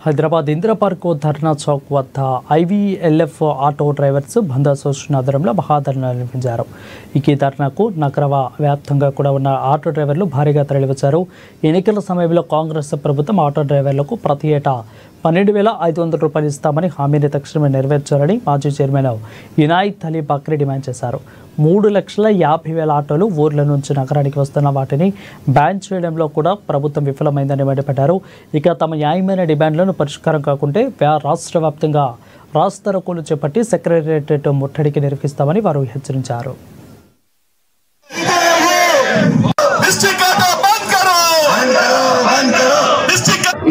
Hyderabad Indira park ధర్నా చౌక్ వద్ద ఐవీఎల్ఎఫ్ auto drivers బంద్ association ఆధ్వర్యంలో మహాధర్నా నిర్వహించారు. ఈ ధర్నాకు నగర వ్యాప్తంగా కూడా ఉన్న ఆటో డ్రైవర్లు భారీగా తరలివచ్చారు. ఎన్నికల సమయంలో కాంగ్రెస్ ప్రభుత్వం ఆటో డ్రైవర్లకు ప్రతి ఏటా 12,500 రూపాయలు ఇస్తామని హామీని తక్షణమే నెరవేర్చాలని మాజీ చైర్మన్ ఇనాయత్ అలీ బక్రీ డిమాండ్ చేశారు. 3,50,000 ఆటోలు ఊర్ల నుంచి నగరానికి వస్తున్న వాటిని బ్యాన్ చేయడంలో కూడా ప్రభుత్వం విఫలమైందని మండిపడ్డారు. ఇక తమ న్యాయమైన డిమాండ్లను పరిష్కారం కాకుంటే రాష్ట్ర వ్యాప్తంగా రాస్తారోకోలు చేపట్టి సెక్రటేరియట్ ముట్టడికి నిర్వహిస్తామని వారు హెచ్చరించారు.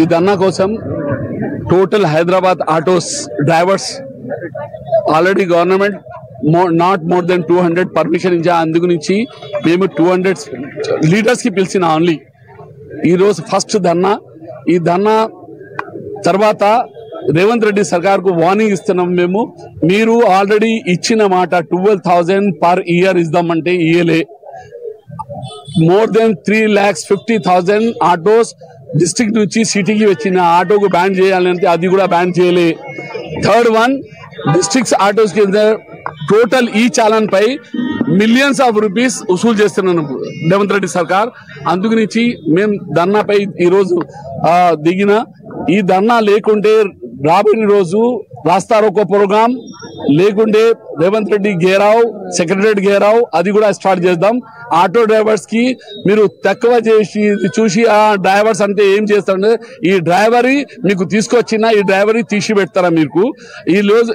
ఈ ధర్నా కోసం total Hyderabad autos drivers already government not more than 200 permission ఇచ్చా. అందుకు నుంచి మేము 200 లీడర్స్ కి పిలిచిన ఓన్లీ ఈరోజు ఫస్ట్ ధర్నా. ఈ ధర్నా తర్వాత రేవంత్ రెడ్డి సర్కార్ కు వార్నింగ్ ఇస్తున్నాం. మీరు ఆల్రెడీ ఇచ్చిన మాట 12,000 పర్ ఇయర్ ఇద్దామంటే ఇయ్యలే. మోర్ దెన్ 3,50,000 ఆటోస్ డిస్ట్రిక్ట్ నుంచి సిటీకి వచ్చిన ఆటోకు బ్యాన్ చేయాలంటే అది కూడా బ్యాన్ చేయలే. థర్డ్ వన్, డిస్ట్రిక్ట్స్ ఆటోస్ కింద టోటల్ ఈ చాలన్ పై మిలియన్స్ ఆఫ్ రూపీస్ వసూలు చేస్తున్నాను రేవంత్ రెడ్డి సర్కార్. అందుకు నుంచి మేము ధర్నాపై ఈరోజు దిగిన. ఈ ధర్నా లేకుంటే రాబోయే రోజు రాస్తారోకో ప్రోగ్రాం లేకుంటే రేవంత్ రెడ్డి గేరావ్ సెక్రటరేట్ గేరావ్ అది కూడా స్టార్ట్ చేద్దాం. ఆటో డ్రైవర్స్ కి మీరు తక్కువ చేసి చూసి ఆ డ్రైవర్స్ అంటే ఏం చేస్తారంటే ఈ డ్రైవరీ మీకు తీసుకొచ్చిన ఈ డ్రైవరీ తీసి పెడతారా మీకు ఈ రోజు